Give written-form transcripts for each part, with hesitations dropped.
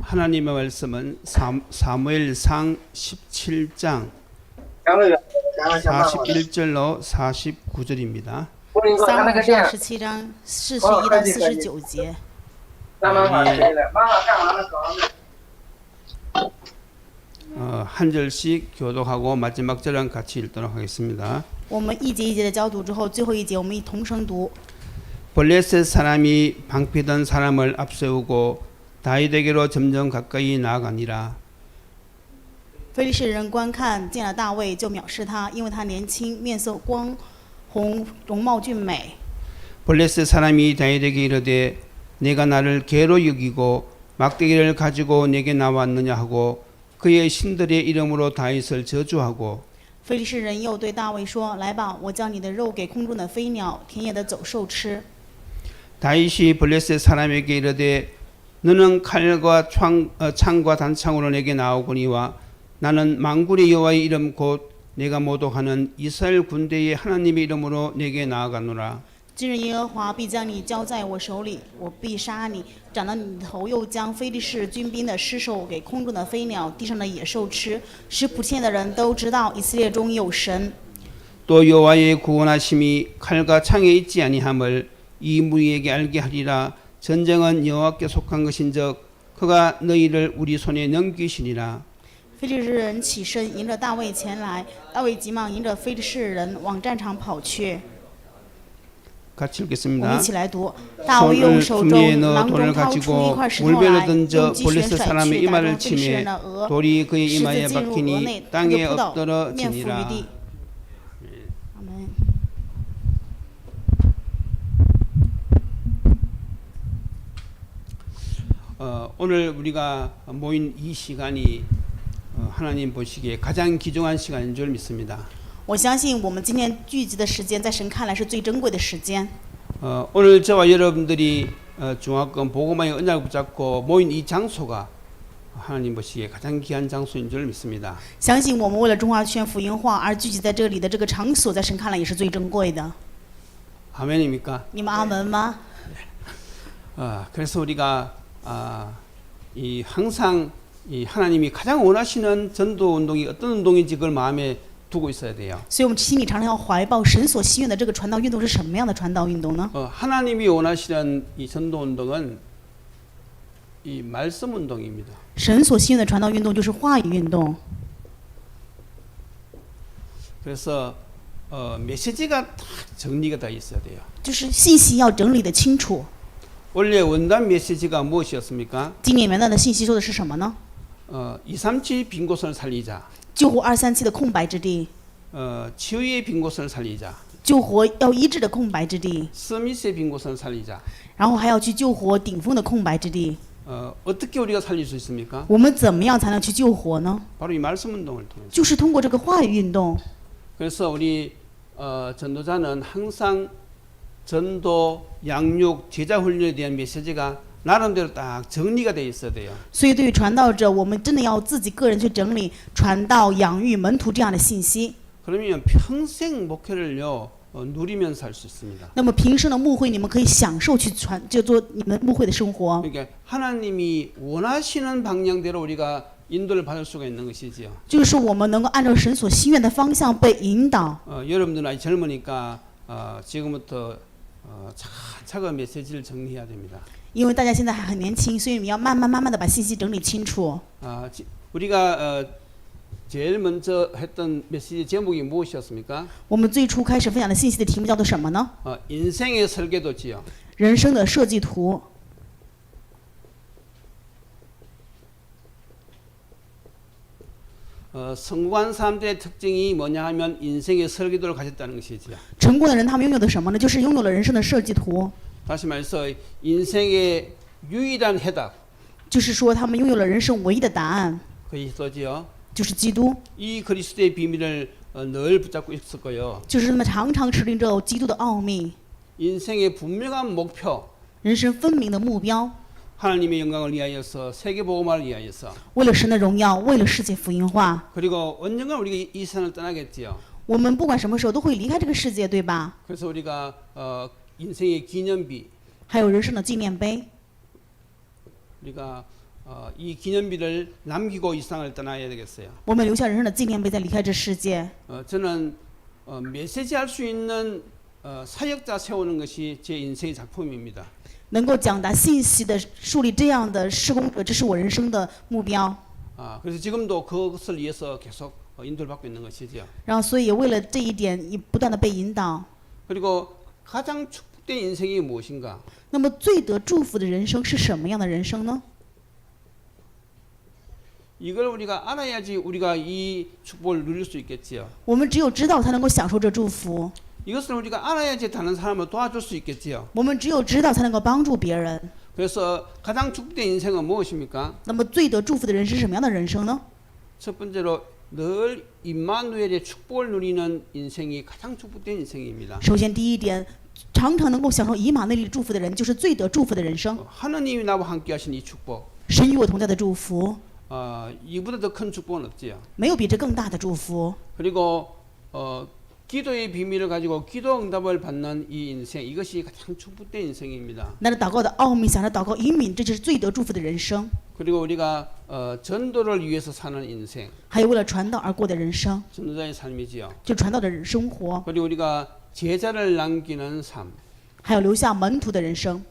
하나님의 말씀은 사무엘상 17장 41절로 49절입니다. 撒母耳记上17章41到49节。 한 절씩 교독하고 마지막 절은 같이 읽도록 하겠습니다. 我们一节一节的交读之后，最后一节我们一同声读。 블레셋 사람이 방패던 사람을 앞세우고 다윗에게로 점점 가까이 나아가니라. 非利士人观看见了大卫，就藐视他，因为他年轻，面色光红，容貌俊美。 블레셋 사람이 다윗에게 이르되 내가 나를 개로 여기고 막대기를 가지고 내게 나왔느냐 하고 그의 신들의 이름으로 다윗을 저주하고 非利士人又对大卫说：“来吧，我将你的肉给空中的飞鸟、田野的走兽吃。” 다윗이 블레셋 사람에게 이르되 너는 칼과 창과 단창으로 내게 나오거니와 나는 만군의 여호와의 이름 곧 내가 모독하는 이스라엘 군대의 하나님의 이름으로 내게 나아가노라. 今日耶和华必将你交在我手里，我必杀你，斩了你的头，又将非利士军兵的尸首给空中的飞鸟、地上的野兽吃，使普天的人都知道以色列中有神。 또 여호와의 구원하심이 칼과 창에 있지 아니함을 이 무리에게 알게 하리라. 전쟁은 여호와께 속한 것인즉 그가 너희를 우리 손에 넘기시리라. 非利士人起身迎着大卫前来，大卫急忙迎着非利士人往战场跑去。 같이 我们 읽겠습니다. 一起来读。大卫用 손을 手中 품에 넣어 囊 돌을 中掏出一 가지고 块石头 물배로 来， 던져 用击拳 블레셋 甩 사람의 去，打 이마를 中非利士人 치매 的额， 돌이 그의 石子 이마에 进入额 박히니 内，他就 땅에 扑倒，面伏于 엎드러지니라. 地。阿门。 오늘 우리가 모인 이 시간이 하나님 보시기에 가장 귀중한 시간인 줄 믿습니다. 我相信我们今天聚集的时间，在神看来是最珍贵的时间。 오늘 저와 여러분들이 중화권 복음화의 언약을 붙잡고 모인 이 장소가 하나님 보시기에 가장 귀한 장소인 줄 믿습니다. 相信我们为了中华圈福音化而聚集在这里的这个场所，在神看来也是最珍贵的。 아멘입니까? 你们阿门吗？ 그래서 우리가 이 항상 이 하나님이 가장 원하시는 전도 운동이 어떤 운동인지 그걸 마음에 두고 있어야 돼요. 所以我们心里常常要怀抱神所希愿的这个传道运动是什么样的传道运动呢？ 하나님이 원하시는 이 전도 운동은 이 말씀 운동입니다. 神所希愿的传道运动就是话语运动。 그래서 메시지가 다 정리가 다 있어야 돼요. 就是信息要整理的清楚。 원래 원단 메시지가 무엇이었습니까? 今年元旦的信息说的是什么呢？ 237 빈 곳을 살리자. 救活237的空白之地， 치유의 빈 곳을 살리자. 救活要医治的空白之地， 스미스의 빈 곳을 살리자. 然后还要去救活顶峰的空白之地。 어떻게 우리가 살릴 수 있습니까? 我们怎么样才能去救活呢？ 바로 이 말씀 운동을 통해서. 就是通过这个话语运动。 그래서 우리 전도자는 항상 전도, 양육, 제자 훈련에 대한 메시지가 나름대로 딱 정리가 돼 있어야 돼요. 所以对于传道者，我们真的要自己个人去整理传道、养育门徒这样的信息。 그러면 평생 목회를요 누리면서 할 수 있습니다. 那么平生的牧会，你们可以享受去传，就做你们牧会的生活。 그러니까 하나님이 원하시는 방향대로 우리가 인도를 받을 수가 있는 것이지요. 就是我们能够按照神所心愿的方向被引导。 여러분들은 아직 젊으니까 지금부터 차근차근 메시지를 정리해야 됩니다. 因为大家现在还很年轻，所以你们要慢慢的把信息整理清楚。 우리가 제일 먼저 했던 메시지 제목이 무엇이었습니까? 我们最初开始分享的信息的题目叫做什么呢？ 인생의 설계도지요. 人生的设计图。 성공한 사람들의 특징이 뭐냐 하면 인생의 설계도를 가졌다는 것이지요. 成功的人他们拥有的什么呢？就是拥有了人生的设计图。 다시 말해서 인생의 유일한 해답 就是说，他们拥有了人生唯一的答案， 그리스도지요. 就是基督。 이 그리스도의 비밀을 늘 붙잡고 있을 거예요. 就是他们常常持定着基督的奥秘， 인생의 분명한 목표, 人生分明的目标， 하나님의 영광을 위하여서 세계복음화를 위하여서 为了神的荣耀，为了世界福音化。 그리고 언젠가 우리가 이 세상을 떠나겠지요. 我们不管什么时候都会离开这个世界，对吧？ 그래서 우리가 인생의 기념비, 还有人生的纪念碑， 우리가 이 기념비를 남기고 이 세상을 떠나야 되겠어요. 我们留下人生的纪念碑，再离开这世界。 저는 메시지할 수 있는 사역자 세우는 것이 제 인생의 작품입니다. 能够讲达信息的树立这样的施工者，这是我人生的目标。 그래서 지금도 그것을 위해서 계속 인도를 받고 있는 것이죠. 然后，所以也为了这一点，不断的被引导。 그리고 가장 축복된 인생이 무엇인가? 那么，最得祝福的人生是什么样的人生呢？ 이걸 우리가 알아야지 우리가 이 축복을 누릴 수 있겠지요. 我们只有知道，才能够享受这祝福。 이것을 우리가 알아야지 다른 사람을 도와줄 수 있겠지요. 我们只有知道，才能够帮助别人。 그래서 가장 축복된 인생은 무엇입니까? 那么，最得祝福的人是什么样的人生呢？ 첫 번째로 늘 임마누엘의 축복을 누리는 인생이 가장 축복된 인생입니다. 首先，第一点，常常能够享受以马内利祝福的人，就是最得祝福的人生。 하나님이 나와 함께 하신 이 축복, 神与我同在的祝福， 이보다 더 큰 축복은 없지요. 没有比这更大的祝福。 그리고 기도의 비밀을 가지고 기도 응답을 받는 이 인생, 이것이 가장 축복된 인생입니다. 拿着祷告的奥秘，想着祷告应允，这就是最得祝福的人生。 그리고 우리가 전도를 위해서 사는 인생, 还有为了传道而过的人生， 전도자의 삶이지요. 就传道的生活， 그리고 우리가 제자를 남기는 삶, 还有留下门徒的人生，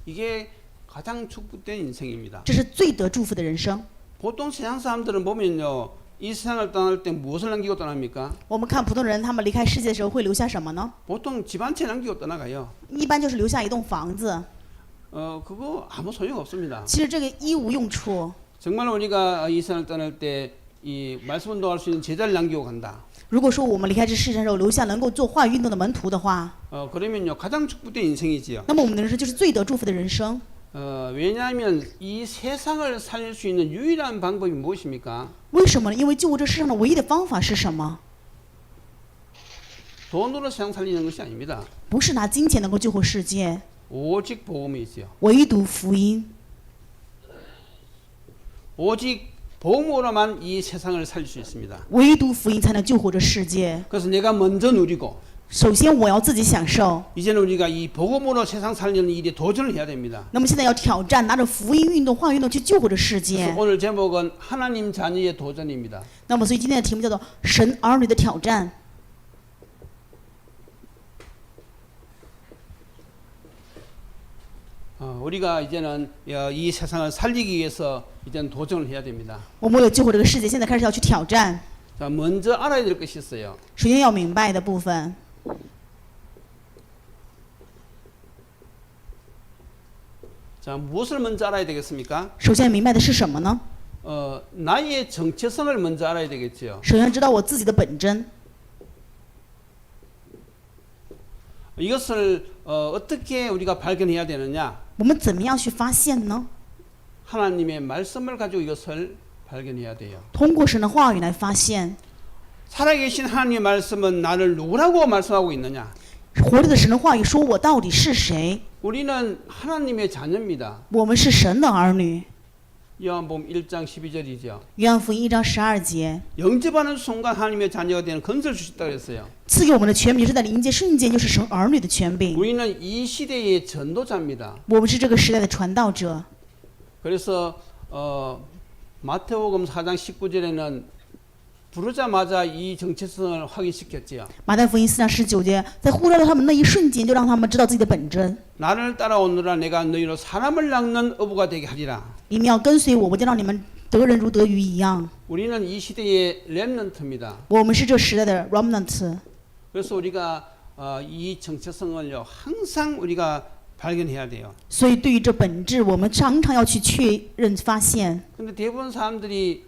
이게 가장 축복된 인생입니다. 这是最得祝福的人生。 보통 세상 사람들은 보면요, 이 세상을 떠날 때 무엇을 남기고 떠납니까? 我们看普通人，他们离开世界的时候会留下什么呢？ 보통 집 한 채 남기고 떠나가요. 一般就是留下一栋房子。 그거 아무 소용 없습니다. 其实这个一无用处。 정말 우리가 이 세상을 떠날 때 이 말씀 운동할 수 있는 제자를 남기고 간다. 如果说我们离开这世界时候留下能够做话语运动的门徒的话， 그러면요 가장 축복된 인생이지요. 那么我们的人生就是最得祝福的人生。 왜냐하면 이 세상을 살릴 수 있는 유일한 방법이 무엇입니까? 为什么呢？因为救活这世上的唯一的方法是什么？ 돈으로 세상 살리는 것이 아닙니다. 不是拿金钱能够救活世界， 오직 복음이지요. 唯独福音。 오직 복음으로만 이 세상을 살릴 수 있습니다. 唯独福音才能救活这世界。 그래서 내가 먼저 누리고 首先，我要自己享受。 이제는 우리가 이 복음으로 세상 살리는 일에 도전을 해야 됩니다. 那么现在要挑战，拿着福音运动、话语运动去救活这世 그래서 界。 오늘 제목은 하나님 자녀의 도전입니다. 那么，所以今天的题目叫做“神儿女的挑战”。 우리가 이제는 이 세상을 살리기 위해서 이제는 도전을 해야 됩니다. 我们为了救活这个世界，现在开始要去挑战。 자, 먼저 알아야 될 것이 있어요. 首先要明白的部分， 자, 무엇을 먼저 알아야 되겠습니까? 首先明白的是什么呢？ 나의 정체성을 먼저 알아야 되겠죠. 首先知道我自己的本真。 이것을 어떻게 우리가 발견해야 되느냐? 我们怎么样去发现呢？ 하나님의 말씀을 가지고 이것을 발견해야 돼요. 通过神的话语来发现。 살아계신 하나님의 말씀은 나를 누구라고 말씀하고 있느냐? 活着的神的话语说我到底是谁？ 우리는 하나님의 자녀입니다. 我们是神的儿女。 요한복음 1장 12절이죠. 约翰福音1章12节， 영접하는 순간 하나님의 자녀가 되는 건설을 주셨다고 했어요. 赐给我们的权柄是在临界瞬间，就是神儿女的权柄。 우리는 이 시대의 전도자입니다. 我们是这个时代的传道者。 그래서 마태복음 4장 19절에는 부르자마자 이 정체성을 확인시켰지요. 马太福音4章19节，在呼召到他们那一瞬间，就让他们知道自己的本真。 나를 따라오느라 내가 너희로 사람을 낚는 어부가 되게 하리라. 你们要跟随我，我就让你们得人如得鱼一样。 우리는 이 시대의 렘넌트입니다. 我们是这时代的 remnant。 그래서 우리가 이 정체성을요 항상 우리가 발견해야 돼요. 所以对于这本质，我们常常要去确认发现。 근데 대부분 사람들이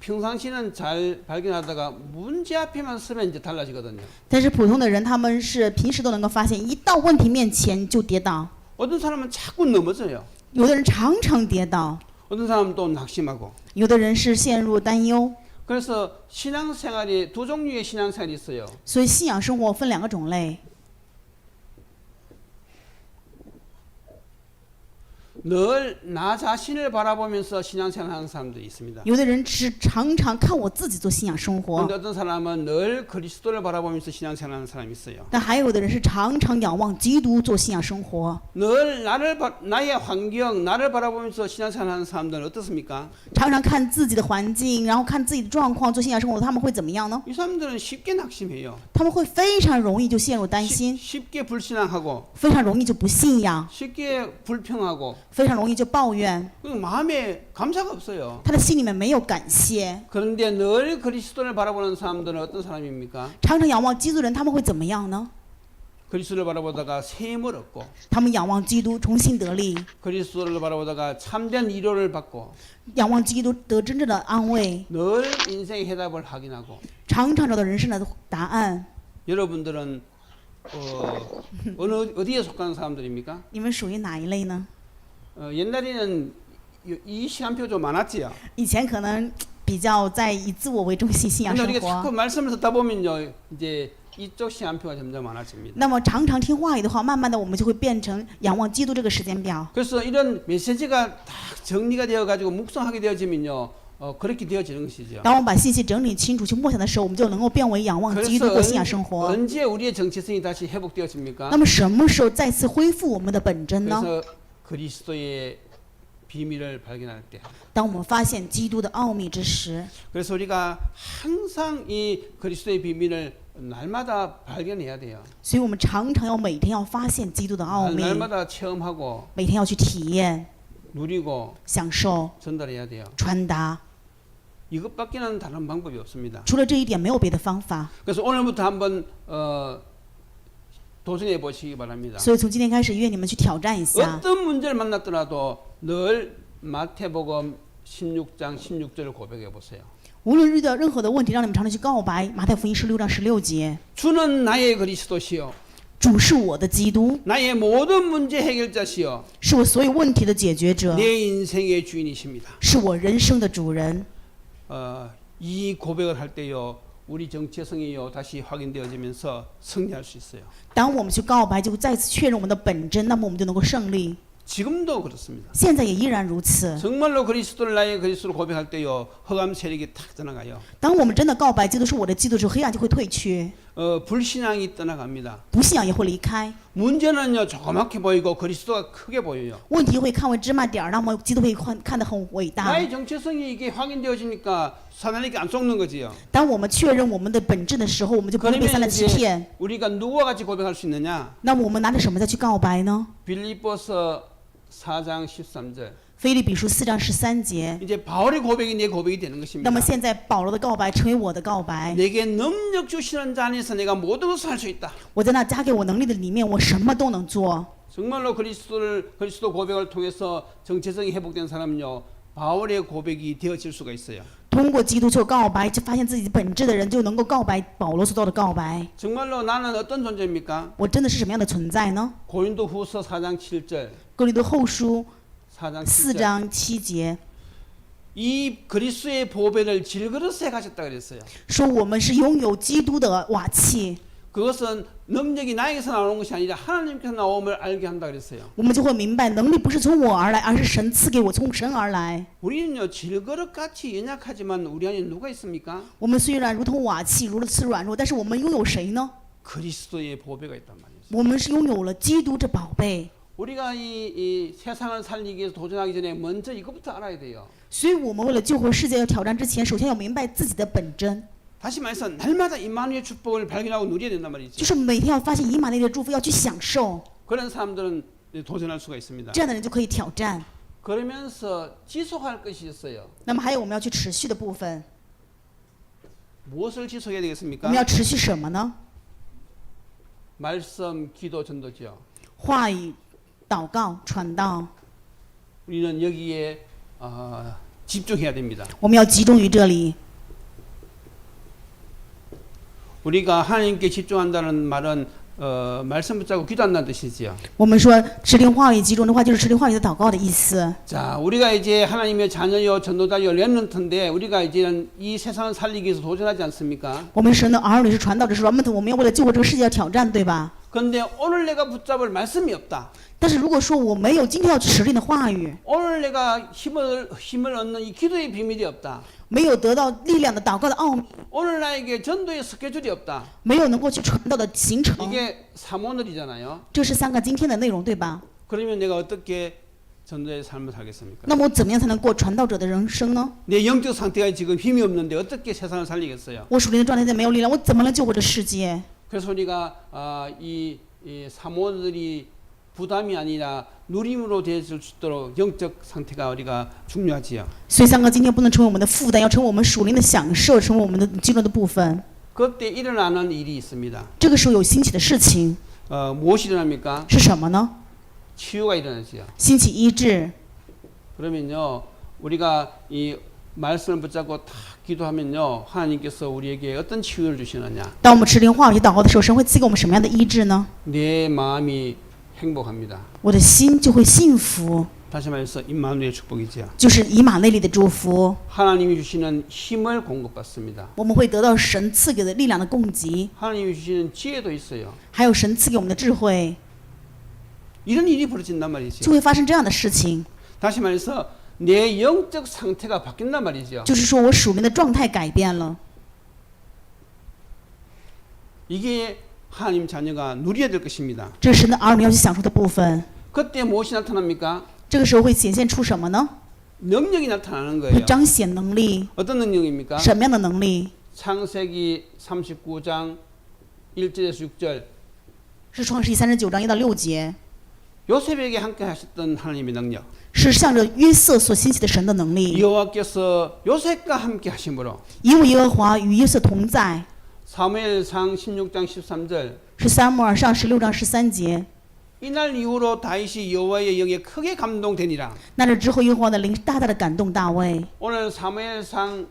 평상시는 잘 발견하다가 문제 앞에만 서면 이제 달라지거든요. 但是普通的人，他们是平时都能够发现，一到问题面前就跌倒。 어떤 사람은 자꾸 넘어져요. 有的人常常跌倒， 어떤 사람은 또 낙심하고. 有的人是陷入担忧。 그래서 신앙생활이 두 종류의 신앙생활이 있어요. 所以信仰生活分2个种类。늘 나 자신을 바라보면서 신앙생활하는 사람들이 있습니다. 有的人是常常看我自己做信仰生活 그런데 ， 어떤 사람은 늘 그리스도를 바라보면서 신앙생활하는 사람이 있어요. 但还有的人是常常仰望基督做信仰生活， 늘 나의 환경, 나를 바라보면서 신앙생활하는 사람들은 어떻습니까? 常常看自己的环境，然后看自己的状况做信仰生活，他们会怎么样呢？ 이 사람들은 쉽게 낙심해요. 他们会非常容易就陷入担心， 쉽게 불신앙하고 非常容易就不信仰， 쉽게 불평하고 非常容易就抱怨， 마음에 감사가 없어요. 他的心里面没有感谢。 그런데 늘 그리스도를 바라보는 사람들은 어떤 사람입니까? 常常仰望基督的人，他们会怎么样呢？ 그리스도를 바라보다가 샘을 얻고 他们仰望基督重新得力， 그리스도를 바라보다가 참된 위로를 받고 仰望基督得真正的安慰， 늘 인생의 해답을 확인하고 常常找到人生的答案。 여러분들은 어디에 속하는 사람들입니까? 你们属于哪一类呢？ 옛날에는 이 시간표 좀 많았지요. 以前可能比较在以自我为中心信仰 근데 生 우리가 자꾸 活， 말씀을 듣다 보면요, 이제 이쪽 시간표가 점점 많아집니다. 那么常常听话语的话，慢慢的我们就会变成仰望基督这个时间表。 그래서 이런 메시지가 다 정리가 되어 가지고 묵상하게 되어지면요, 그렇게 되어지는 것이죠. 当我们把信息整理清楚去默想的时候，我们就能够变为仰望基督 그래서 过信仰生活。 언제 우리의 정체성이 다시 회복되어집니까? 那么什么时候再次恢复我们的本真呢？ 그래서 그리스도의 비밀을 발견할 때. 当我们发现基督的奥秘之时， 그래서 우리가 항상 이 그리스도의 비밀을 날마다 발견해야 돼요. 所以我们常常要每天要发现基督的奥秘， 날마다 체험하고 每天要去体验、 누리고 享受、 전달해야 돼요. 传达。 이것밖에는 다른 방법이 없습니다. 除了这一点，没有别的方法。 그래서 오늘부터 한번 도전해 보시기 바랍니다. 所以从今天开始，愿你们去挑战一下。 어떤 문제를 만났더라도 늘 마태복음 16장 16절을 고백해 보세요. 无论遇到任何的问题，让你们常常去告白。马太福音16章16节， 주는 나의 그리스도시요 主是我的基督， 나의 모든 문제 해결자시요 是我所有问题的解决者， 내 인생의 주인이십니다. 是我人生的主人。 이 고백을 할 때요 우리 정체성이요 다시 확인되어지면서 승리할 수 있어요. 当我们去告白，就再次确认我们的本真，那么我们就能够胜利。 지금도 그렇습니다. 现在也依然如此。 정말로 그리스도를 나의 그리스도로 고백할 때요 흑암 세력이 탁 떠나가요. 当我们真的告白基督是我的基督的时候，黑暗就会退去， 불신앙이 떠나갑니다. 不信仰也会离开。 문제는요 조그맣게 보이고 그리스도가 크게 보여요. 问题会看为芝麻点儿，那么基督会看得很伟大。 나의 정체성이 이게 확인되어지니까 사단에게 안 속는 거지요. 当我们确认我们的本质的时候，我们就不会被撒旦 그러면 欺 이제 骗。 우리가 누구와 같이 고백할 수 있느냐? 那么我们拿着什么再去告白呢？ 빌립보서 4장 13절. 腓立比书4章13节。 이제 바울의 고백이 내 고백이 되는 那 것입니다. 么现在保罗的告白成为我的告白。 내게 능력 주시는 자 안에서 내가 모든 것을 할 수 있다. 我在那加给我能力的里面，我什么都能做。 정말로 그리스도 고백을 통해서 정체성이 회복된 사람은요 바울의 고백이 되어질 수가 있어요. 通过基督就告白，就发现自己本质的人就能够告白保罗所做的告白。 정말로 나는 어떤 존재입니까? 我真的是什么样的存在呢？ 고린도후서 4장 7절. 哥林多后书 4장 4 7절. 章7节 이 그리스도의 보배를 질그릇에 가졌다 그랬어요. 说我们是拥有基督的瓦器， 그것은 능력이 나에게서 나오는 것이 아니라 하나님께서 나옴을 알게 한다 그랬어요. 我们就会明白能力不是从我而来，而是神赐给我，从神而来。 우리는요 질그릇같이 연약하지만 우리 안에 누가 있습니까? 我们虽然如同瓦器，如此软弱，但是我们拥有谁呢？ 그리스도의 보배가 있단 말이죠. 我们是拥有了基督这宝贝。 우리가 이 세상을 살리기 위해서 도전하기 전에 먼저 이것부터 알아야 돼요. 所以我们为了救活世界要挑战之前，首先要明白自己的本真， 다시 말해서 날마다 임마누엘 축복을 발견하고 누려야 된단 就 말이죠. 是每天要发现以马内利的祝福，要去享受。 그런 사람들은 도전할 수가 있습니다. 这样的人就可以挑战。 그러면서 지속할 것이 있어요. 那么还有我们要去持续的部分， 무엇을 지속해야 我 되겠습니까? 们要持续什么呢？ 말씀, 기도, 전도죠. 话语、祷告、传道， 우리는 여기에 집중해야 됩니다. 我们要集中于这里。 우리가 하나님께 집중한다는 말은 말씀 붙잡고 기도한다는 뜻이지요. 我们说持灵话语集中的话，就是持灵话语的祷告的意思。 자, 우리가 이제 하나님의 자녀요, 전도자요, 렘넌트인데 우리가 이제는 이 세상을 살리기 위해서 도전하지 않습니까? 我们神的儿女是传道者，是软木头，我们要为了救活这个世界要挑战，对吧？ 그런데 오늘 내가 붙잡을 말씀이 없다. 但是如果说我没有今天要持定的话语， 오늘 내가 힘을 얻는 이 기도의 비밀이 없다. 没有得到力量的祷告的奥秘， 오늘 나에게 전도의 스케줄이 없다. 没有能够去传道的行程， 이게 3오늘이잖아요. 这是3个今天的内容，对吧？ 그러면 내가 어떻게 전도의 삶을 살겠습니까? 那么我怎么样才能过传道者的人生呢？ 내 영적 상태가 지금 힘이 없는데 어떻게 세상을 살리겠어요? 我属灵的状态没有力量，我怎么能救活这世界？ 그래서 우리가 이 3오늘이 부담이 아니라 누림으로 될 수 있도록 영적 상태가 우리가 중요하지요. 所以3个今天不能成为我们的负担，要成为我们属灵的享受，成为我们的基督的部分。 그때 일어나는 일이 있습니다. 这个时候有兴起的事情 무엇이 일어납니까? 是什么呢？ 치유가 일어나지요. 兴起医治。 그러면요, 우리가 이 말씀을 붙잡고 다 기도하면요, 하나님께서 우리에게 어떤 치유를 주시느냐? 当我们持灵话语祷告的时候，神会赐给我们什么样的医治呢？ 내 마음이 행복합니다. 我的心就会幸福， 다시 말해서 임마누엘의 축복이지요. 就是以马内利的祝福。 하나님이 주시는 힘을 공급받습니다. 我们会得到神赐给的力量的供给， 하나님이 주시는 지혜도 있어요. 还有神赐给我们的智慧， 이런 일이 벌어진단 就 말이죠. 会发生这样的事情。 다시 말해서 내 영적 상태가 바뀐단 말이죠. 就是说我属灵的状态改变了， 이게 하나님 자녀가 누려야 될 것입니다. 这是神的儿女要去享受的部分。 그때 무엇이 나타납니까? 这个时候会显现出什么呢？ 능력이 나타나는 会 거예요. 彰显能力， 어떤 능력입니까? 什么样的能力？ 창세기 39장 1절에서 6절 是创世记39章1到6节， 요셉에게 함께 하셨던 하나님의 능력. 是向着约瑟所兴起的神的能力。 여호와께서 요셉과 함께 하심으로 因为耶和华与约瑟同在， 사무엘상 16장 13절 是撒母耳上16章13节。 이날 이후로 다윗이 여호와의 영에 크게 감동되니라. 那这之后，耶和华的灵大大的感动大卫。 오늘 사무엘상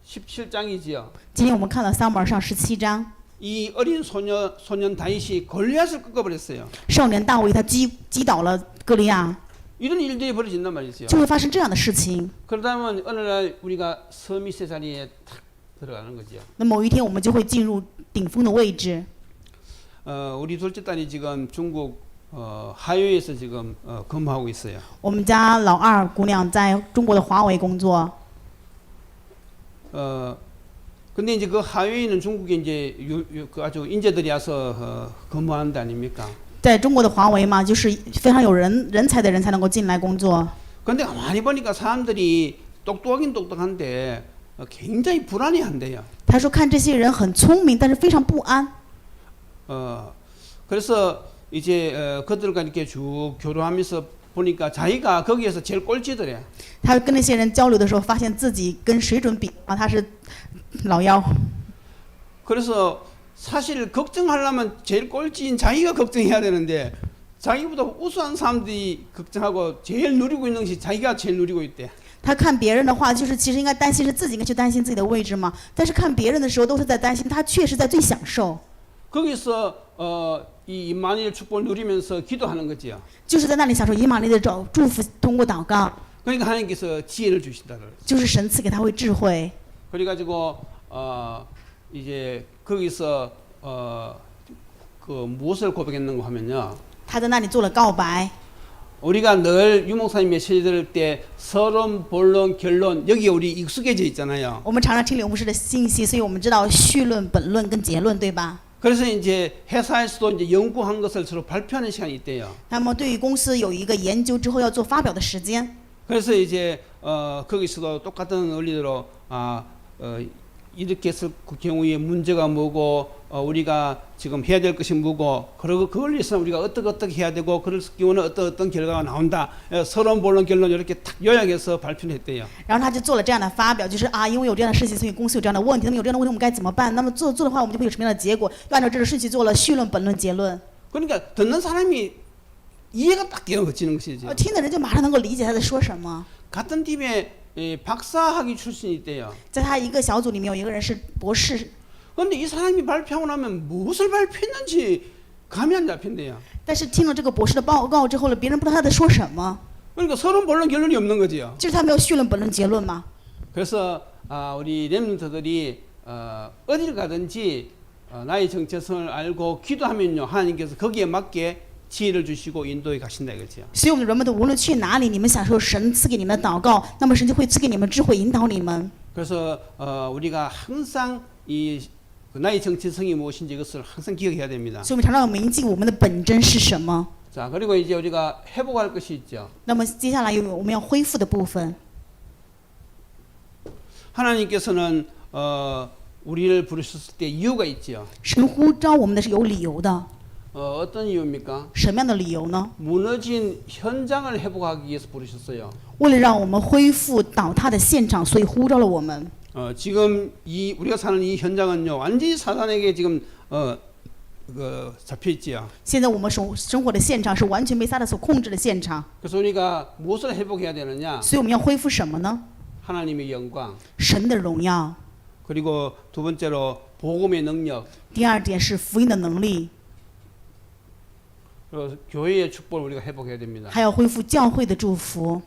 17장이지요. 今天我们看到撒母耳上17章， 이 어린 소년 다윗이 골리앗을 꺾어버렸어요. 少年大卫他击倒了歌利亚， 이런 일들이 벌어진단 말이죠. 就会发生这样的事情。 그러다면 어느 날 우리가 서밋의 자리에 탁 들어가는 거죠. 那某一天，我们就会进入顶峰的位置。 우리 둘째 딸이 지금 중국 하요에서 지금 근무하고 있어요. 我们家老二姑娘在中国的华为工作， 근데 이제 그 하요에 있는 중국에 이제 그 아주 인재들이 와서 근무하는 데 아닙니까? 在中国的华为嘛，就是非常有人才的人才能够进来工作。 근데 가만히 보니까 사람들이 똑똑하긴 똑똑한데 굉장히 불안해한대요. 他说看这些人很聪明，但是非常不安。 그래서 이제 그들과 이렇게 쭉 교류하면서 보니까 자기가 거기에서 제일 꼴찌더래. 他跟那些人交流的时候，发现自己跟水准比啊，他是老幺。 그래서 사실 걱정하려면 제일 꼴찌인 자기가 걱정해야 되는데 자기보다 우수한 사람들이 걱정하고 제일 누리고 있는 것이 자기가 제일 누리고 있대. 他看别人的话，就是其实应该担心是自己，应该去担心自己的位置嘛。但是看别人的时候，都是在担心，他确实在最享受。 거기서 이 임마누엘 축복을 누리면서 기도하는 거지요. 就是在那里享受以马内利的祝福，通过祷告， 그러니까 하나님께서 지혜를 주신다. 就是神赐给他会智慧。 그래가지고 이제 거기서 그 무엇을 고백했는가 하면요. 他在那里做了告白。 우리가 늘 유목사님 메시지 들을 때 서론, 본론, 결론 여기 우리 익숙해져 있잖아요. 我们常常听刘牧师的信息，所以我们知道绪论、本论跟结论，对吧？ 그래서 이제 회사에서도 이제 연구한 것을 서로 발표하는 시간이 있대요. 那么对于公司有一个研究之后要做发表的时间， 그래서 이제 거기서도 똑같은 원리대로 이렇게 했을 그 경우에 문제가 뭐고 우리가 지금 해야 될 것이 뭐고 그리고 그걸 위해서 우리가 어떻게 해야 되고 그럴 경우는 어떤 결과가 나온다. 서론, 본론, 결론 이렇게 탁 요약해서 발표를 했대요. 然后他就做了这样的发表，就是因为有这样的事情，所以公司有这样的问题，那么有这样的问题我们该怎么办？那么做的话，我们就会有什么样的结果？就按照这个顺序做了绪论、本论、结论。 그러니까 듣는 사람이 이해가 딱 되는 것이죠. 听的人就马上能够理解他在说什么。 같은 팀에 박사학위 출신이 있대요. 在他一个小组里面有一个人是博士， 그런데 이 사람이 발표하고 나면 무엇을 발표했는지 감이 안 잡힌대요. 但是听了这个博士的报告之后了，别人不知道他在说什么， 그러니까 서론, 본론, 결론이 없는 거지요. 就是他没有绪论、本论、结论嘛。 그래서 우리 렘넌트들이 어딜 가든지 나의 정체성을 알고 기도하면요 하나님께서 거기에 맞게 지혜를 주시고 인도에 가신다 이거죠. 所以我们人们都无论去哪里，你们享受神赐给你们的祷告，那么神就会赐给你们智慧，引导你们。 그래서 우리가 항상 이 나의 정체성이 무엇인지 이것을 항상 기억해야 됩니다. 所以我们常常要铭记我们的本真是什么。 자 그리고 이제 우리가 회복할 것이 있죠. 那么接下来有我们要恢复的部分。 하나님께서는 우리를 부르셨을 때 이유가 있죠. 神呼召我们的是有理由的， 어떤 이유입니까? 什么样的理由呢？ 무너진 현장을 회복하기 위해서 부르셨어요. 为了让我们恢复倒塌的现场，所以呼召了我们。 지금 우리가 사는 이 현장은요 완전히 사단에게 지금 잡혀 있지요. 现在我们生活的现场是完全被撒旦所控制的现场， 그래서 우리가 무엇을 회복해야 되느냐? 所以我们要恢复什么呢？ 하나님의 영광. 神的荣耀。 그리고 두 번째로 복음의 능력. 第二点是福音的能力， 그리고 교회의 축복을 우리가 회복해야 됩니다. 还要恢复教会的祝福。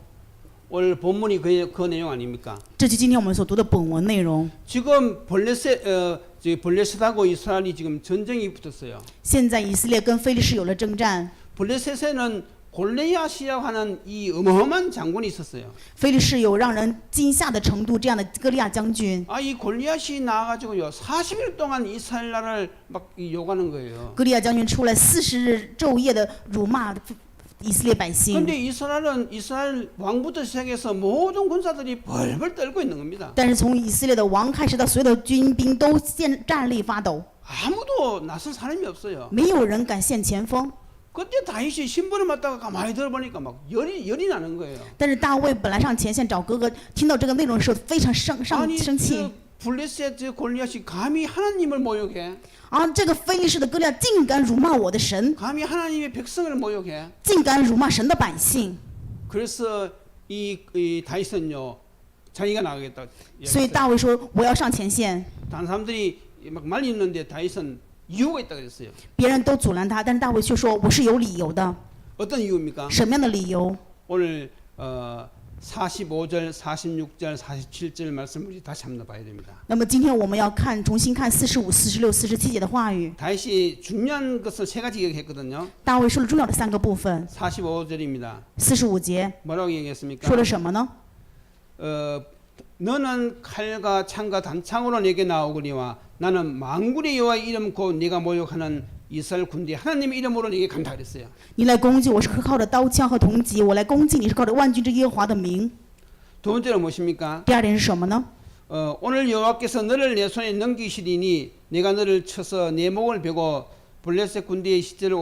오늘 본문이 그 내용 아닙니까? 这就今天我们所读的本文内容。 지금 블레셋하고 이스라엘이 지금 전쟁이 붙었어요. 现在以色列跟非利士有了征战， 블레셋에는 골리앗이라고 하는 이 어마어마한 장군이 있었어요. 非利士有让人惊吓的程度，这样的歌利亚将军。 이 골리앗이 나와가지고요 40일 동안 이스라엘 나라를 막 욕하는 거예요. 歌利亚将军出来40日昼夜的辱骂以色列百姓。 그런데 이스라엘 왕부터 시작해서 모든 군사들이 벌벌 떨고 있는 겁니다. 但是从以色列的王开始到所有的军兵都战栗发抖， 아무도 나설 사람이 없어요. 没有人敢献前锋。 그때 다윗이 신분을 맡다가 가만히 들어보니까 막 열이 나는 거예요. 但是大卫本来上前线找哥哥，听到这个内容的时候非常生气。 그 블레셋 골리앗이 감히 하나님을 모욕해. 啊，这个非利士的歌利亚竟敢辱骂我的神， 감히 하나님의 백성을 모욕해. 竟敢辱骂神的百姓。 그래서 이 다윗은요 자기가 나가겠다. 所以大卫说我要上前线。 다른 사람들이 막 말리는데 다윗은 이유가 있다 그랬어요. 别人都阻拦他，但是大卫却说我是有理由的。 어떤 이유입니까? 什么样的理由？ 오늘 45절, 46절, 47절 말씀을 우리 다시 한번 봐야 됩니다. 那么今天我们要重新看45、46、47节的话语。 다윗이 중요한 것을 세 가지 얘기했거든요. 大卫说了重要的3个部分。 45절입니다. 45节 뭐라고 얘기했습니까? 说了什么呢？ 너는 칼과 창과 단창으로 내게 나오거니와 나는 만군의 여호와의 이름 곧 네가 모욕하는 이스라엘 군대 하나님의 이름으로 네게 간다 그랬어요. 你来攻击我是靠着刀枪和铜戟，我来攻击你是靠着万军之耶和华的名。 두 번째는 무엇입니까? 第二点是什么呢？ 오늘 여호와께서 너를 내 손에 넘기시리니 내가 너를 쳐서 내 목을 베고 블레셋 군대의 시절을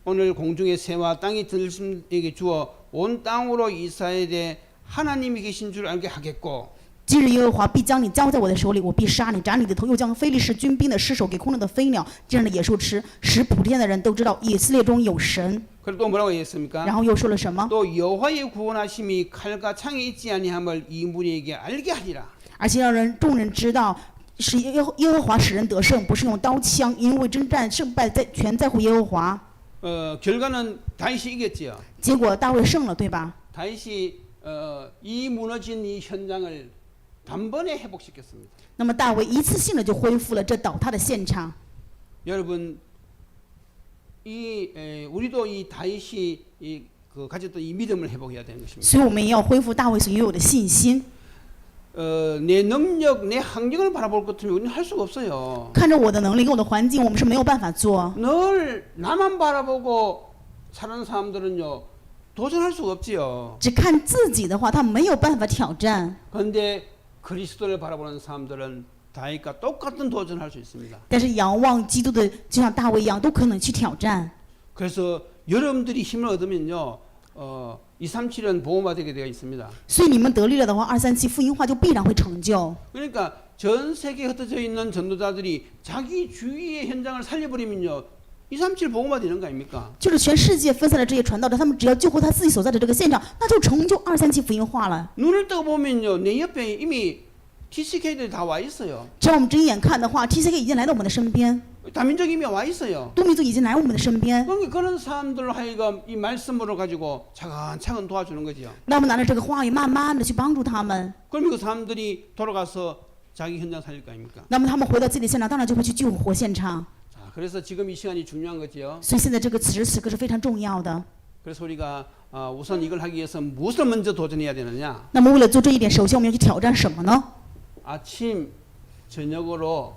오늘 공중의 새와 땅이 들심에게 주어 온 땅으로 이스라엘에 하나님이 계신 줄 알게 하겠고 今日耶和华必将你交在我的手里，我必杀你，斩你的头，又将非利士军兵的尸首给空中的飞鸟、地上的野兽吃，使普天的人都知道以色列中有神。 그리고 또 뭐라고 했습니까? 然后又说了什么？ 또 여호와의 구원하심이 칼과 창에 있지 아니함을 이 무리에게 알게 하리라. 而且让众人知道，是耶和华使人得胜，不是用刀枪，因为征战胜败全在乎耶和华。 결과는 다윗이 이겼지요. 结果大卫胜了，对吧？ 다윗이 이 무너진 이 현장을 단번에 회복시켰습니다. 那么大卫一次性的就恢复了这倒塌的现场。 여러분, 우리도 이 다윗이 가졌던 이 믿음을 회복해야 되는 것입니다. 所以我们也要恢复大卫所拥有的信心。 내 능력, 내 환경을 바라볼 것 같으면 우리는 할 수가 없어요. 看着我的能力跟我的环境，我们是没有办法做。 늘 나만 바라보고 사는 사람들은요 도전할 수가 없지요. 只看自己的话，他没有办法挑战。 그런데 그리스도를 바라보는 사람들은 다윗과 똑같은 도전할 수 있습니다. 但是仰望基督的，就像大卫一样，都可能去挑战。 그래서 여러분들이 힘을 얻으면요, 237은 보호가 되게 되어 있습니다. 所以你们得力了的话，237福音化就必然会成就。 그러니까 전 세계에 흩어져 있는 전도자들이 자기 주위의 현장을 살려버리면요, 237 보호가 되는 거 아닙니까? 就是全世界分散的这些传道者，他们只要救活他自己所在的这个现场，那就成就237福音化了。 눈을 뜨고 보면요, 내 옆에 이미 TCK들이 다 와 있어요. 只要我们睁眼看的话 ，TCK 已经来到我们的身边， 다민족이 이미 와 있어요. 多民族已经来我们的身边。 그러니까 그런 사람들로 하여금 이 말씀으로 가지고 차근차근 도와주는 거죠. 那我们拿着这个话语，慢慢的去帮助他们。 그러면 그 사람들이 돌아가서 자기 현장 살릴 거 아닙니까? 那么他们回到自己的现场，当然就会去救活现场。 자, 그래서 지금 이 시간이 중요한 거지요. 所以现在这个此时此刻是非常重要的。 그래서 우리가 우선 이걸 하기 위해서 무엇을 먼저 도전해야 되느냐? 那么为了做这一点，首先我们要去挑战什么呢？ 아침, 저녁으로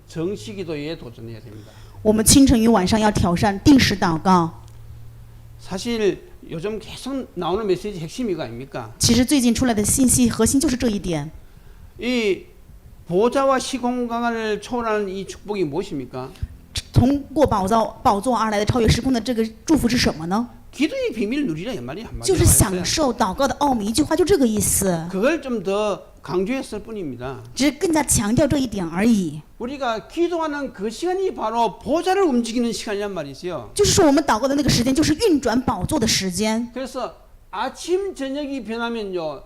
정시기도에 도전해야 됩니다. 我们清晨与晚上要挑战定时祷告。 사실 요즘 계속 나오는 메시지 핵심이 이거 아닙니까? 其实最近出来的信息核心就是这一点。 이 보좌와 시공간을 초월하는 이 축복이 무엇입니까? 通过宝座而来的超越时空的这个祝福是什么呢？ 기도의 비밀을 누리라 이 말이 한마디로 就是享 말했어요. 受祷告的奥秘，一句话就这个意思， 그걸 좀 더 강조했을 뿐입니다. 只是更加强调这一点而已。 우리가 기도하는 그 시간이 바로 보좌를 움직이는 시간이란 말이지요. 就是说，我们祷告的那个时间，就是运转宝座的时间。 그래서 아침 저녁이 변하면요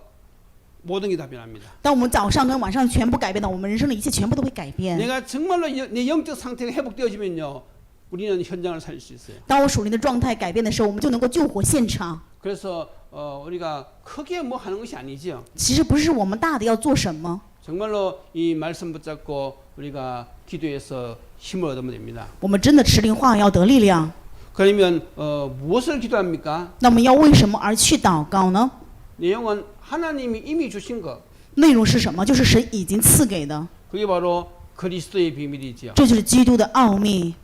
모든 게 다 변합니다. 当我们早上跟晚上全部改变了，我们人生的一切全部都会改变。 내가 정말로 내 영적 상태가 회복되어지면요 우리는 현장을 살릴 수 있어요. 当我属灵的状态改变的时候，我们就能够救活现场。 그래서 우리가 크게 뭐 하는 것이 아니죠. 其实不是我们大的要做什么， 정말로 이 말씀 붙잡고 우리가 기도해서 힘을 얻으면 됩니다. 我们真的持灵话要得力量。 그러면 무엇을 기도합니까? 那我们要为什么而去祷告呢？ 내용은 하나님이 이미 주신 것. 内容是什么？就是神已经赐给的， 그게 바로 그리스도의 비밀이지요. 这就是基督的奥秘。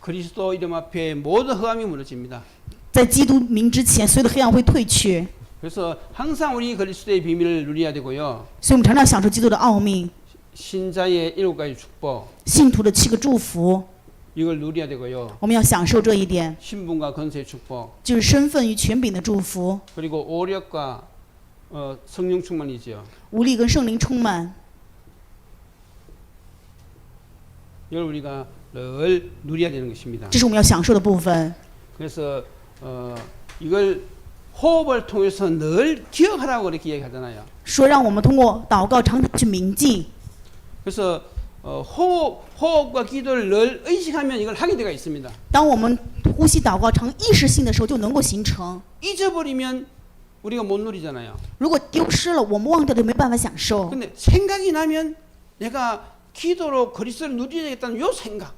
그리스도 이름 앞에 모든 흑암이 무너집니다. 在基督名之前，所有的黑暗会退去。 그래서 항상 우리 그리스도의 비밀을 누려야 되고요. 所以我们常常享受基督的奥秘， 신자의 7가지 축복 信徒的7个祝福， 이걸 누려야 되고요. 我们要享受这一点， 신분과 권세의 축복 就是身份与权柄的祝福， 그리고 오력과 성령 충만이지요. 无力跟圣灵充满。 이걸 우리가 늘 누려야 되는 것입니다. 这是我们要享受的部分。 그래서 이걸 호흡을 통해서 늘 기억하라고 그렇게 얘기하잖아요. 说让我们通过祷告常常去铭记， 그래서 호흡과 기도를 늘 의식하면 이걸 하게 되가 있습니다. 当我们呼吸祷告常意识性的时候，就能够形成。 잊어버리면 우리가 못 누리잖아요. 如果丢失了，我们忘掉就没办法享受。 근데 생각이 나면 내가 기도로 그리스도를 누리겠다는 요 생각.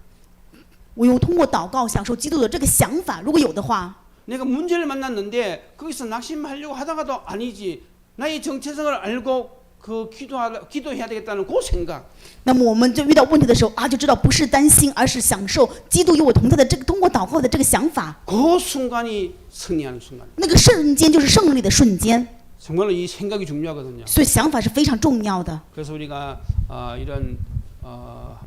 我有通过祷告享受基督的这个想法，如果有的话， 내가 문제를 만났는데 거기서 낙심하려고 하다가도 아니지. 나의 정체성을 알고 그 기도해야 되겠다는 그 생각. 那么我们就遇到问题的时候啊，就知道不是担心，而是享受基督与我同在的这个通过祷告的这个想法。 그 순간이 승리하는 순간. 那个瞬间就是胜利的瞬间， 정말로 이 생각이 중요하거든요. 所以想法是非常重要的。 그래서 우리가 이런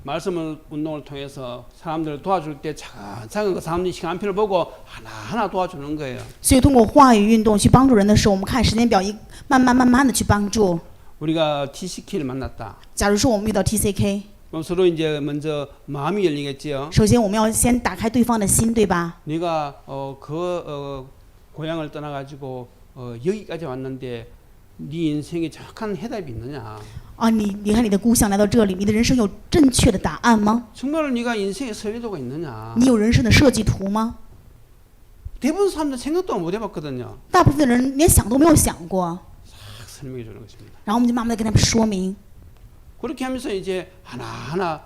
말씀 운동을 통해서 사람들을 도와줄 때 차근차근 그 사람들이 시간표를 보고 하나하나 도와주는 거예요. 所以通过话语运动去帮助人的时候，我们看时间表，慢慢的去帮助。 우리가 TCK를 만났다. 假如说我们遇到 TCK， 그럼 서로 이제 먼저 마음이 열리겠지요. 首先我们要先打开对方的心，对吧？ 네가 고향을 떠나가지고 여기까지 왔는데 네 인생에 정확한 해답이 있느냐? 啊，你离开你的故乡来到这里，你的人生有正确的答案吗？ 정말로 네가 인생의 설계도가 있느냐? 你有人生的设计图吗？ 대부분 사람들 생각도 못 해봤거든요. 大部分的人连想都没有想过， 딱 설명해 주는 것입니다. 然后我们就慢慢的跟他们说明， 그렇게 하면서 이제 하나하나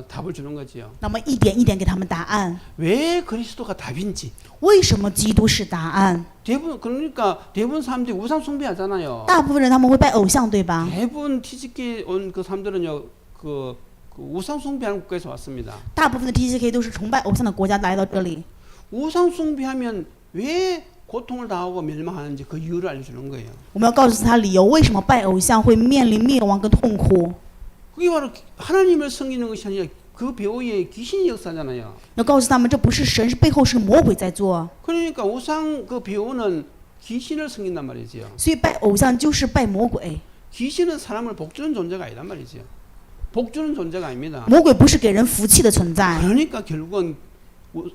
답을 주는 거지요. 那么一点一点给他们答案。 왜 그리스도가 답인지. 为什么基督是答案？ 대부분 사람들이 우상 숭배하잖아요. 大部分人他们会拜偶像，对吧？ 대부분 TCK 온 그 사람들은요 그 우상 숭배하는 국가에서 왔습니다. 大部分的 TCK 都是崇拜偶像的国家来到这里。 우상 숭배하면 왜 고통을 당하고 멸망하는지 그 이유를 알려주는 거예요. 我们要告诉他理由，为什么拜偶像会面临灭亡跟痛苦。 그게 바로 하나님을 섬기는 것이 아니라 그 배후에 귀신이 역사잖아요. 要告诉他们，这不是神，是背后是魔鬼在做。 그러니까 우상 그 배후는 귀신을 섬긴단 말이지요. 所以拜偶像就是拜魔鬼。 귀신은 사람을 복주는 존재가 아니란 말이지요. 복주는 존재가 아닙니다. 魔鬼不是给人福气的存在。 그러니까 결국은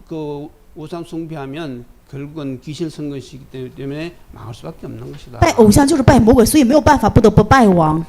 그 우상 숭배하면 결국은 귀신 쓴 것이기 때문에 망할 수밖에 없는 것이다. 拜偶像就是拜魔鬼，所以没有办法，不得不败亡。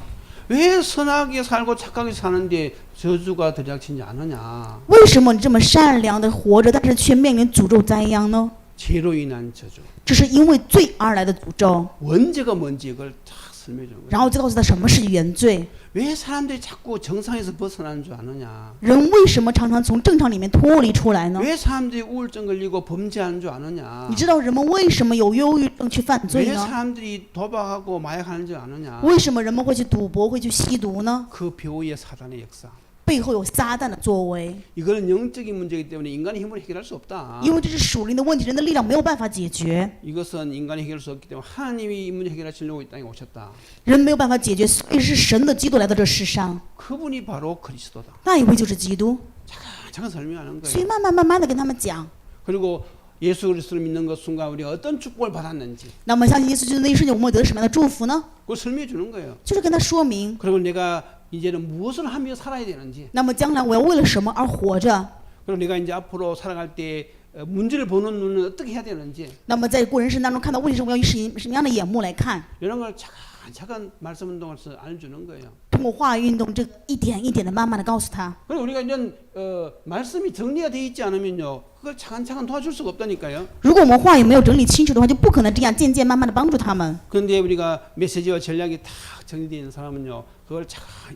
왜 선하게 살고 착하게 사는데 저주가 들이닥치지 않느냐? 为什么你这么善良的活着，但是却面临诅咒灾殃呢？ 죄로 인한 저주. 这是因为罪而来的诅咒。 원죄가 뭔지 이걸 다 설명해 주는 然 거예요. 后就告诉他什么是原罪。 왜 사람들이 자꾸 정상에서 벗어나는 줄 아느냐? 人为什么常常从正常里面脱离出来呢？ 왜 사람들이 우울증 걸리고 범죄하는 줄 아느냐? 你知道人们为什么有忧郁症去犯罪 왜 呢？ 사람들이 도박하고 마약하는 줄 아느냐? 为什么人们会去赌博、会去吸毒呢？ 그 배후의 사단의 역사. 背后有撒旦的作为， 이거는 영적인 문제이기 때문에 인간의 힘으로 해결할 수 없다. 因为这是属灵的问题，人的力量没有办法解决， 이것은 인간이 해결할 수 없기 때문에 하나님이 이 문제 해결하시려고 이 땅에 오셨다. 人没有办法解决，所以是神的基督来到这世上， 그분이 바로 그리스도다. 那一位就是基督。 잠깐 설명하는 所以 거예요. 慢慢的跟他们讲， 그리고 예수 그리스도를 믿는 것 순간 우리가 어떤 축복을 받았는지 那么相信耶稣基督那一瞬间，我们会得到什么样的祝福呢？ 그걸 설명해 주는 거예요. 就是跟他说明， 그리고 내가 이제는 무엇을 하며 살아야 되는지 那么将来我要为了什么而活着？ 그리고 내가 이제 앞으로 살아갈 때 문제를 보는 눈은 어떻게 해야 되는지 那么在过人生当中看到问题时，我们要以什么样的眼目来看？ 이런 걸 차근차근 말씀 운동에서 알려주는 거예요. 通过话语运动，这一点一点的慢慢的告诉他。 그리고 우리가 이제 말씀이 정리가 되어 있지 않으면요, 그걸 차근차근 도와줄 수가 없다니까요. 如果我们话语没有整理清楚的话，就不可能这样渐渐慢慢的帮助他们。 그런데 우리가 메시지와 전략이 다 정리되어 있는 사람은요, 그걸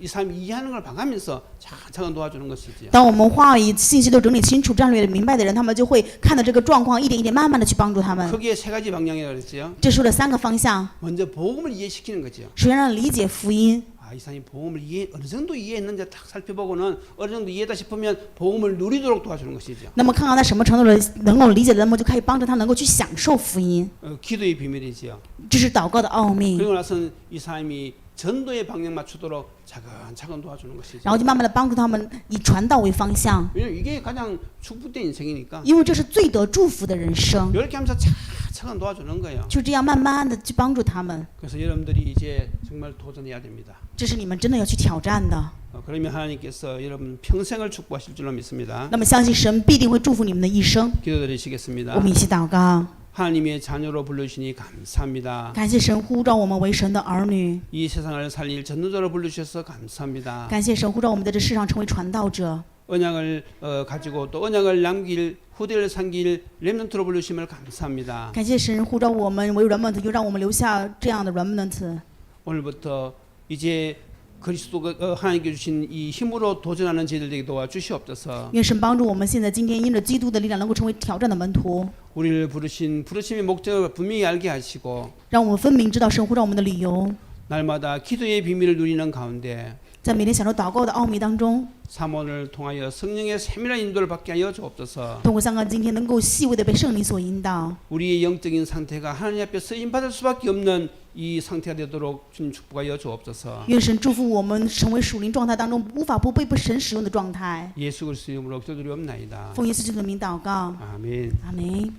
이 사람이 이해하는 걸 봐가면서 차근차근 도와주는 것이지요. 当我们话语信息都整理清楚、战略明白的人，他们就会看到这个状况，一点一点慢慢的去帮助他们。 크게 세 가지 방향이라고 그랬지요. 这说了3个方向， 먼저 복음을 이해시키는 거죠. 首先让理解福音。 이 사람이 복음을 어느 정도 이해했는지 딱 살펴보고는 어느 정도 이해다 싶으면 복음을 누리도록 도와주는 것이죠. 那么看看他什么程度的能够理解，那么就可以帮助他能够去享受福音。 기도의 비밀이지요. 这是祷告的奥秘， 그리고 나서는 이 사람이 전도의 방향 맞추도록 차근차근 도와주는 것이죠. 然后就慢慢的帮助他们以传道为方向， 왜냐면 이게 가장 축복된 인생이니까 因为这是最得祝福的人生。 이렇게 하면서 차근차근 도와주는 거예요. 就这样慢慢的去帮助他们， 그래서 여러분들이 이제 정말 도전해야 됩니다. 这是你们真的要去挑战的。 그러면 하나님께서 여러분 평생을 축복하실 줄로 믿습니다. 那么相信神必定会祝福你们的一生。 기도드리시겠습니다. 我们一起祷告， 하나님의 자녀로 불러주시니 감사합니다. 感谢神呼召我们为神的儿女， 이 세상을 살릴 전도자로 불러주셔서 감사합니다. 感谢神呼召我们在这世上成为传道者， 언약을 가지고 또 언약을 남길 후대를 상길 렘넌트로 불러주심을 감사합니다. 感谢神呼召我们为 remnant， 又让我们留下这样的 remnant。 오늘부터 이제 그리스도가 하나님께 주신 이 힘으로 도전하는 저희들에게 도와주시옵소서. 愿神帮助我们现在今天因着基督的力量，能够成为挑战的门徒， 우리를 부르심의 목적을 분명히 알게 하시고 让我们分明知道神呼召我们的理由， 날마다 기도의 비밀을 누리는 가운데 在每天享受祷告的奥秘当中， 사모를 통하여 성령의 세밀한 인도를 받게 하여 주옵소서. 通过三个今天能够细微的被圣灵所引导， 우리의 영적인 상태가 하나님 앞에 쓰임 받을 수밖에 없는 이 상태가 되도록 주님 축복하여 주옵소서. 愿神祝福我们成为属灵状态当中无法不被神使用的状态。 예수 그리스도의 이름으로 기도드리옵나이다. 奉耶稣基督的名祷告， 아멘. 阿门。